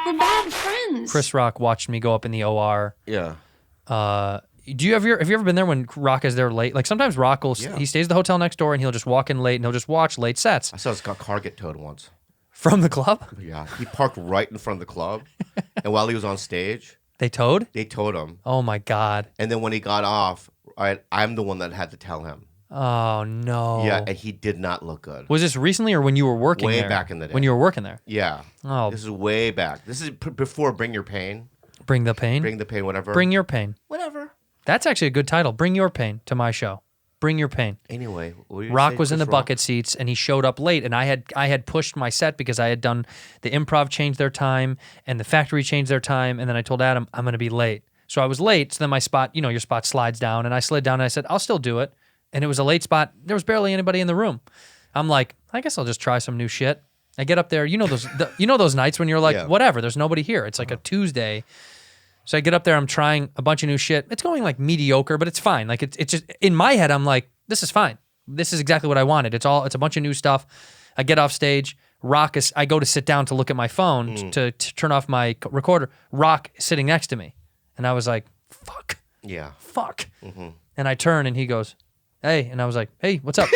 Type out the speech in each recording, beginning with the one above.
We're bad friends. Chris Rock watched me go up in the OR. Yeah. Have you ever been there when Rock is there late? Like sometimes Rock will he stays at the hotel next door and he'll just walk in late and he'll just watch late sets. I saw his car get towed once. From the club? Yeah. He parked right in front of the club. And while he was on stage, They towed? they towed him. Oh my God. And then when he got off, I'm the one that had to tell him. Oh no. Yeah, and he did not look good. Was this recently or when you were working Way there? back in the day. When you were working there? Yeah. Oh. This is way back. This is before Bring Your Pain. Bring the pain? Bring the Pain, whatever. Bring your pain. Whatever. That's actually a good title. Bring your pain to my show. Bring your pain. Anyway, what were you Rock saying, was in the Chris Rock? bucket seats and he showed up late and I had pushed my set because I had done the improv changed their time and the factory changed their time and then I told Adam I'm going to be late. So I was late. So then my spot, your spot slides down and I slid down and I said, I'll still do it. And it was a late spot. There was barely anybody in the room. I'm like, I guess I'll just try some new shit. I get up there. Those nights when you're like, whatever, there's nobody here. It's like a Tuesday. So I get up there, I'm trying a bunch of new shit. It's going like mediocre, but it's fine. Like it's just in my head, I'm like, this is fine. This is exactly what I wanted. It's a bunch of new stuff. I get off stage. I go to sit down to look at my phone to turn off my recorder. Rock is sitting next to me. And I was like, fuck. Yeah. Fuck. Mm-hmm. And I turn and he goes, hey. And I was like, hey, what's up?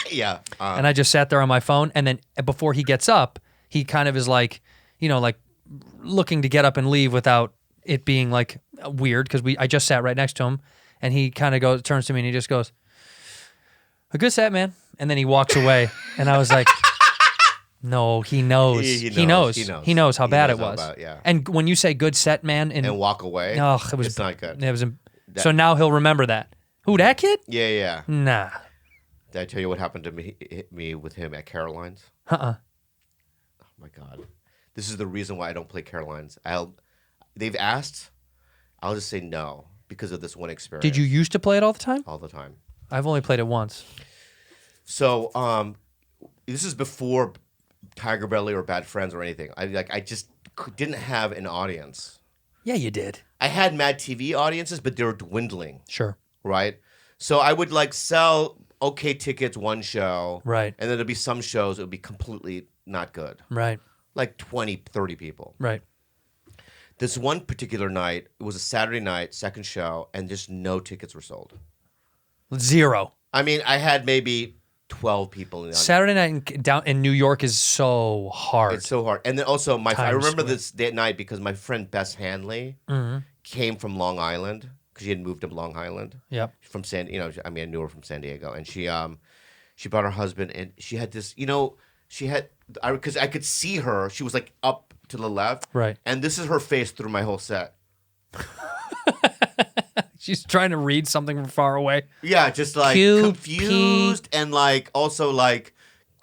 Yeah. And I just sat there on my phone. And then before he gets up, he kind of is like, like looking to get up and leave without it being like weird because I just sat right next to him. And he kind of turns to me and he just goes, a good set, man. And then he walks away. And I was like, no, he knows. He knows. He knows how bad it was. And when you say good set, man. And walk away. No, it was it's not good. It was. So now he'll remember that. Who, that kid? Yeah. Nah. Did I tell you what happened to me with him at Caroline's? Oh my God. This is the reason why I don't play Caroline's. They've asked. I'll just say no because of this one experience. Did you used to play it all the time? All the time. I've only played it once. So this is before Tiger Belly or Bad Friends or anything. I just didn't have an audience. Yeah, you did. I had Mad TV audiences, but they were dwindling. Sure. Right? So I would sell okay tickets one show. Right. And then there'd be some shows that would be completely not good. Right. Like 20, 30 people. Right. This one particular night, it was a Saturday night, second show, and just no tickets were sold. Zero. I mean, I had maybe 12 people. In Saturday night down in New York is so hard. It's so hard. And then also, I remember this night because my friend Bess Hanley came from Long Island because she had moved to Long Island. Yep. From I knew her from San Diego, and she brought her husband, and she had this, because I could see her. She was like up to the left, right, and this is her face through my whole set. She's trying to read something from far away. Yeah, just like confused and also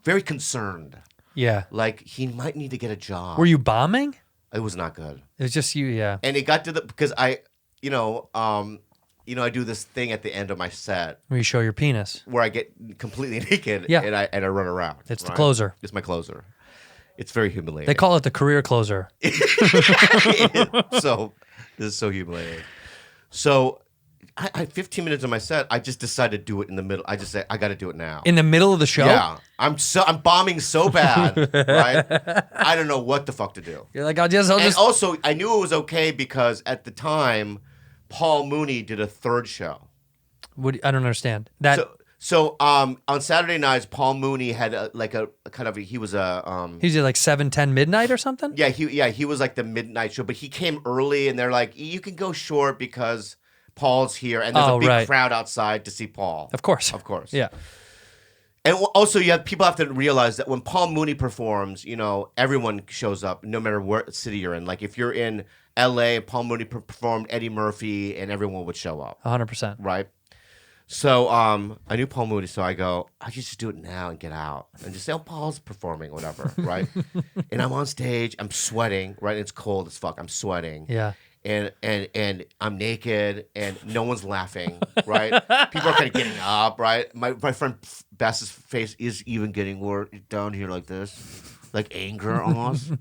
very concerned. Yeah. Like he might need to get a job. Were you bombing? It was not good. It was just you, yeah. And it got to because I do this thing at the end of my set where you show your penis, where I get completely naked, yeah, and I run around. It's the closer. It's my closer. It's very humiliating. They call it the career closer. So this is so humiliating. So I 15 minutes of my set, I just decided to do it in the middle. I just said I got to do it now. In the middle of the show? Yeah. I'm bombing so bad, right? I don't know what the fuck to do. You're like, I'll just. Also, I knew it was okay because at the time, Paul Mooney did a third show. I don't understand that. So on Saturday nights, Paul Mooney had he was He's at 7:10 midnight or something. Yeah, he was like the midnight show, but he came early, and they're like, you can go short because Paul's here, and there's a big crowd outside to see Paul. Of course. Yeah. And also, people have to realize that when Paul Mooney performs, everyone shows up, no matter what city you're in. Like if you're in L.A., Paul Mooney performed Eddie Murphy, and everyone would show up. 100%. Right. So I knew Paul Mooney, so I go, I should just do it now and get out and just say, oh, Paul's performing, whatever, right? And I'm on stage, I'm sweating, right? It's cold as fuck, I'm sweating. Yeah. And I'm naked and no one's laughing, right? People are kind of getting up, right? My friend Bess's face is even getting down here like this, like anger almost.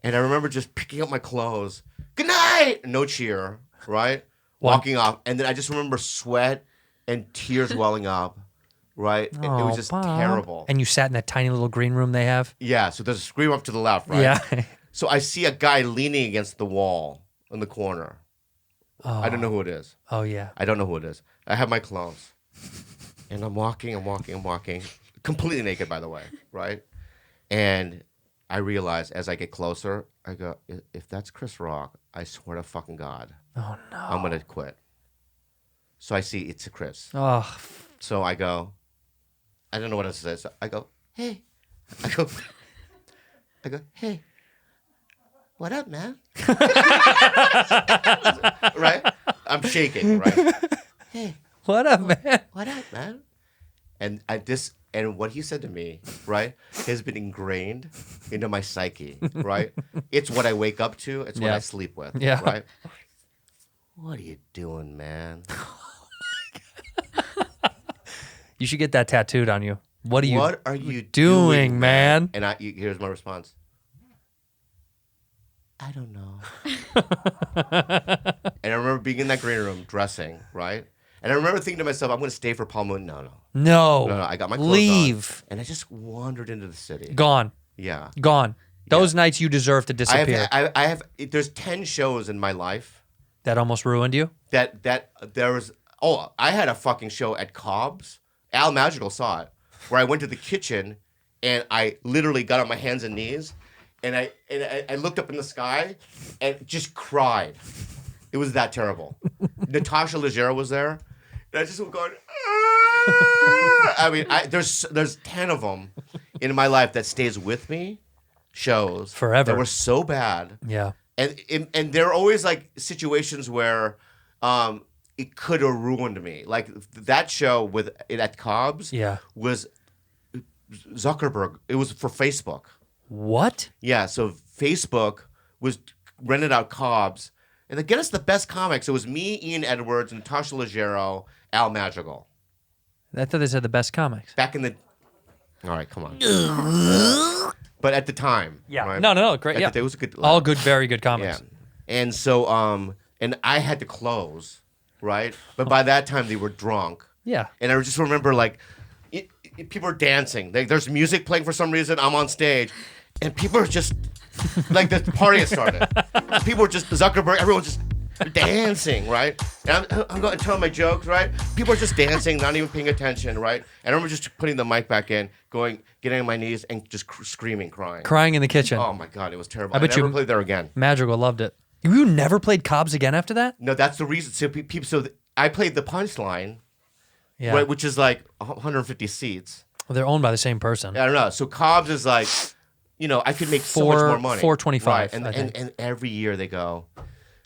And I remember just picking up my clothes, good night, no cheer, right? Walking off, and then I just remember sweat and tears welling up, right? It was just terrible. And you sat in that tiny little green room they have? Yeah, so there's a screen up to the left, right? Yeah. So I see a guy leaning against the wall in the corner. Oh. I don't know who it is. Oh, yeah. I don't know who it is. I have my clothes. And I'm walking. Completely naked, by the way, right? And I realize as I get closer, I go, if that's Chris Rock, I swear to fucking God, Oh, no. I'm going to quit. So I see it's a Chris. Oh, So I go, I don't know what else to say. So I go, hey. I go, hey. What up, man? Right? I'm shaking, right? Hey. what up, man? What up, man? And what he said to me, right, has been ingrained into my psyche, right? It's what I wake up to. It's what I sleep with, right? What are you doing, man? You should get that tattooed on you. What are you doing, man? And here's my response. I don't know. And I remember being in that green room, dressing, right? And I remember thinking to myself, I'm going to stay for Palm Moon. No. I got my clothes Leave. on, and I just wandered into the city. Gone. Yeah. Gone. Those nights you deserve to disappear. I have. There's 10 shows in my life that almost ruined you. That there was. Oh, I had a fucking show at Cobb's. Al Magical saw it, where I went to the kitchen, and I literally got on my hands and knees, and I looked up in the sky, and just cried. It was that terrible. Natasha Leggero was there, and I just was going. I mean, there's 10 of them in my life that stays with me, shows forever that were so bad. Yeah, and there are always like situations where it could have ruined me. Like that show with it at Cobb's. Was Zuckerberg. It was for Facebook. What? Yeah, so Facebook was rented out Cobb's. And to get us the best comics, it was me, Ian Edwards, Natasha Leggero, Al Magical. I thought they said the best comics. Back in the... All right, come on. But at the time. Yeah. Right? No. Great. Yeah. It was a good... All good, very good comics. Yeah. And so, and I had to close, right? But by that time, they were drunk. Yeah. And I just remember, like, people are dancing. There's music playing for some reason. I'm on stage. And people are just... like the party had started. People were just Zuckerberg. Everyone just dancing, right? And I'm going to tell my jokes, right? People are just dancing, not even paying attention, right? And I remember just putting the mic back in, getting on my knees, and just screaming, crying in the kitchen. Oh my God, it was terrible. I bet never you played there again. Magical loved it. You never played Cobb's again after that? No, that's the reason. So I played the Punchline, yeah, right, which is like 150 seats. Well, they're owned by the same person. I don't know. So Cobb's is like. I could make so much more money. $425. Right. And every year they go,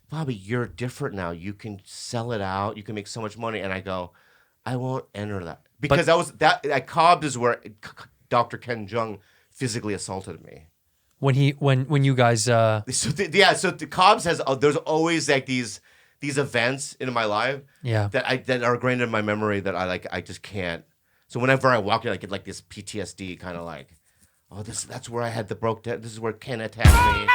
Bobby, you're different now. You can sell it out. You can make so much money. And I go, I won't enter that. Because at Cobb's is where Dr. Ken Jeong physically assaulted me. When you guys so the Cobb's has there's always like these events in my life that are ingrained in my memory that I just can't. So whenever I walk in, I get like this PTSD kind of like, oh, that's where I had the broke down. This is where Ken attacked me.